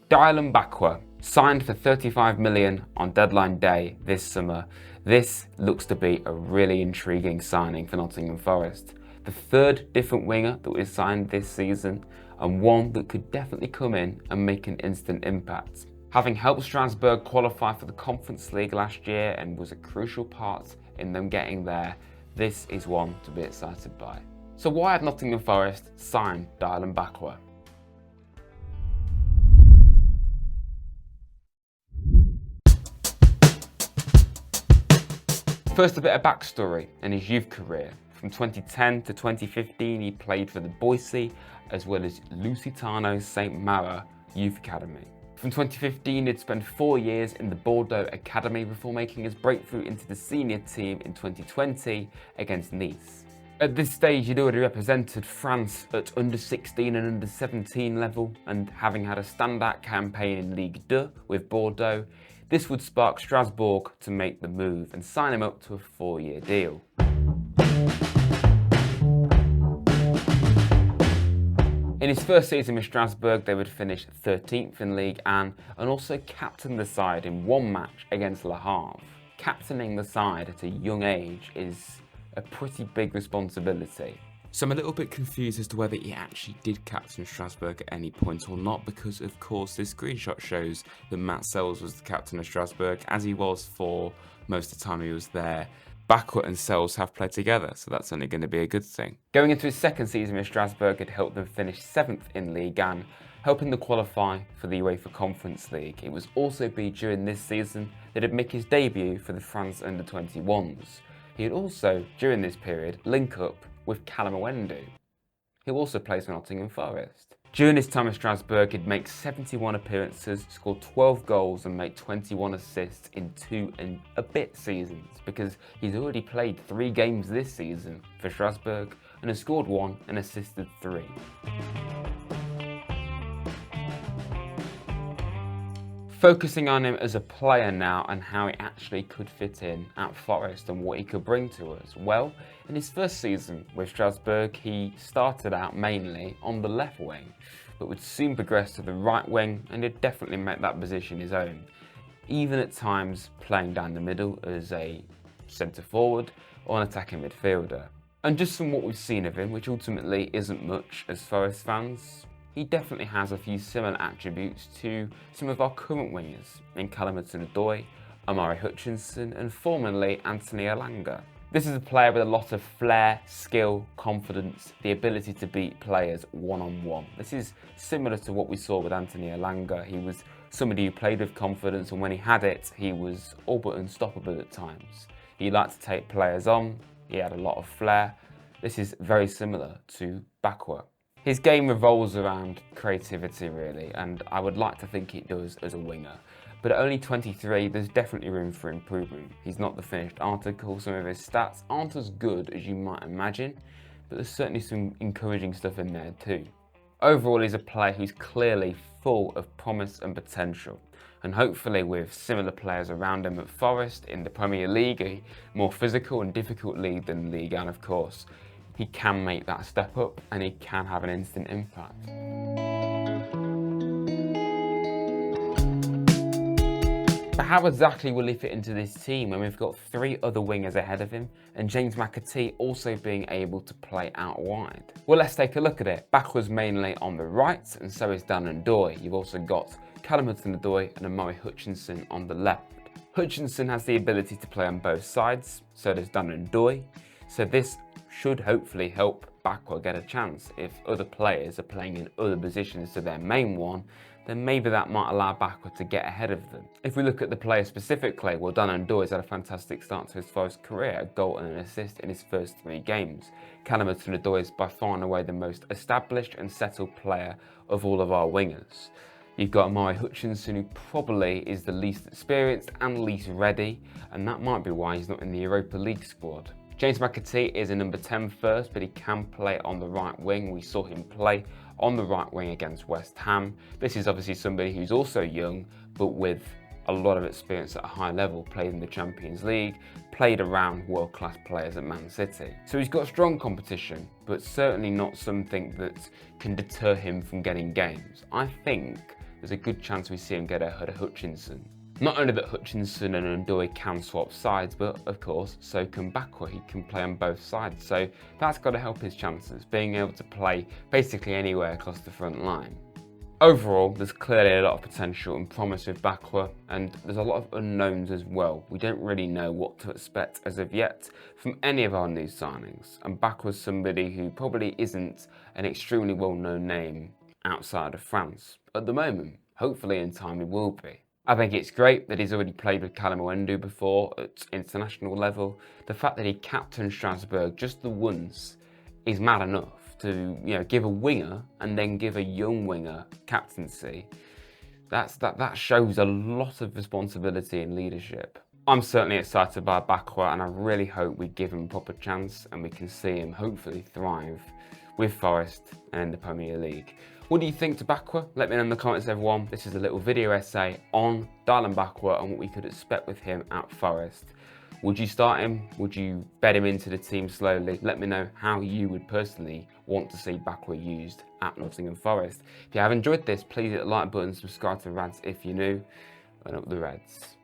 Dilane Bakwa signed for 35 million on deadline day this summer. This looks to be a really intriguing signing for Nottingham Forest. The third different winger that was signed this season, and one that could definitely come in and make an instant impact. Having helped Strasbourg qualify for the Conference League last year and was a crucial part in them getting there, this is one to be excited by. So why had Nottingham Forest signed Dilane Bakwa? First, a bit of backstory in his youth career. From 2010 to 2015, he played for the Boise as well as Lusitano's St. Mara Youth Academy. From 2015, he'd spent 4 years in the Bordeaux Academy before making his breakthrough into the senior team in 2020 against Nice. At this stage, he'd already represented France at under 16 and under 17 level, and having had a standout campaign in Ligue 2 with Bordeaux, this would spark Strasbourg to make the move and sign him up to a 4-year deal. In his first season with Strasbourg, they would finish 13th in League 1 and also captain the side in one match against Le Havre. Captaining the side at a young age is a pretty big responsibility. So I'm a little bit confused as to whether he actually did captain Strasbourg at any point or not, because of course this screenshot shows that Matt Sells was the captain of Strasbourg, as he was for most of the time he was there. Bakwa and Sells have played together, so that's only going to be a good thing. Going into his second season with Strasbourg had helped them finish 7th in Ligue 1, helping them qualify for the UEFA Conference League. It was also be during this season that he'd make his debut for the France under-21s. He would also, during this period, link up with Callum Awendu, who also plays for Nottingham Forest. During his time at Strasbourg, he'd make 71 appearances, score 12 goals and make 21 assists in 2 and a bit seasons, because he's already played 3 games this season for Strasbourg and has scored 1 and assisted 3. Focusing on him as a player now and how he actually could fit in at Forest and what he could bring to us. Well, in his first season with Strasbourg, he started out mainly on the left wing, but would soon progress to the right wing and he'd definitely make that position his own, even at times playing down the middle as a centre forward or an attacking midfielder. And just from what we've seen of him, which ultimately isn't much as Forest fans, he definitely has a few similar attributes to some of our current wingers in Callum Hudson-Odoi, Omari Hutchinson and formerly Anthony Elanga. This is a player with a lot of flair, skill, confidence, the ability to beat players one-on-one. This is similar to what we saw with Anthony Elanga. He was somebody who played with confidence, and when he had it, he was all but unstoppable at times. He liked to take players on, he had a lot of flair. This is very similar to Bakwa. His game revolves around creativity really, and I would like to think it does as a winger. But at only 23, there's definitely room for improvement. He's not the finished article, some of his stats aren't as good as you might imagine, but there's certainly some encouraging stuff in there too. Overall, he's a player who's clearly full of promise and potential, and hopefully with similar players around him at Forest in the Premier League, a more physical and difficult league than Ligue 1 of course, he can make that step up and he can have an instant impact. But how exactly will he fit into this team when we've got 3 other wingers ahead of him and James McAtee also being able to play out wide? Well, let's take a look at it. Bakwa's mainly on the right and so is Dilane Bakwa. You've also got Callum Hudson-Odoi and Omari Hutchinson on the left. Hutchinson has the ability to play on both sides, so does Dilane Bakwa. So this should hopefully help Bakwa get a chance. If other players are playing in other positions to their main one, then maybe that might allow Bakwa to get ahead of them. If we look at the player specifically, well, Dilane Bakwa has had a fantastic start to his Forest career, a goal and an assist in his first 3 games. Callum Hudson-Odoi is by far and away the most established and settled player of all of our wingers. You've got Omari Hutchinson, who probably is the least experienced and least ready, and that might be why he's not in the Europa League squad. James McAtee is a number 10 first, but he can play on the right wing. We saw him play on the right wing against West Ham. This is obviously somebody who's also young, but with a lot of experience at a high level, played in the Champions League, played around world-class players at Man City. So he's got strong competition, but certainly not something that can deter him from getting games. I think there's a good chance we see him get ahead of Hutchinson. Not only that Hutchinson and Undoy can swap sides, but of course, so can Bakwa. He can play on both sides, so that's got to help his chances, being able to play basically anywhere across the front line. Overall, there's clearly a lot of potential and promise with Bakwa, and there's a lot of unknowns as well. We don't really know what to expect as of yet from any of our new signings, and Bakwa's somebody who probably isn't an extremely well-known name outside of France at the moment. Hopefully in time he will be. I think it's great that he's already played with Kalamoendu before at international level. The fact that he captained Strasbourg just the once is mad enough to, give a winger and then give a young winger captaincy. That shows a lot of responsibility and leadership. I'm certainly excited by Bakwa, and I really hope we give him a proper chance and we can see him hopefully thrive with Forest and in the Premier League. What do you think to Bakwa? Let me know in the comments, everyone. This is a little video essay on Dilane Bakwa and what we could expect with him at Forest. Would you start him? Would you bed him into the team slowly? Let me know how you would personally want to see Bakwa used at Nottingham Forest. If you have enjoyed this, please hit the like button, subscribe to Rads if you're new, and up the Reds.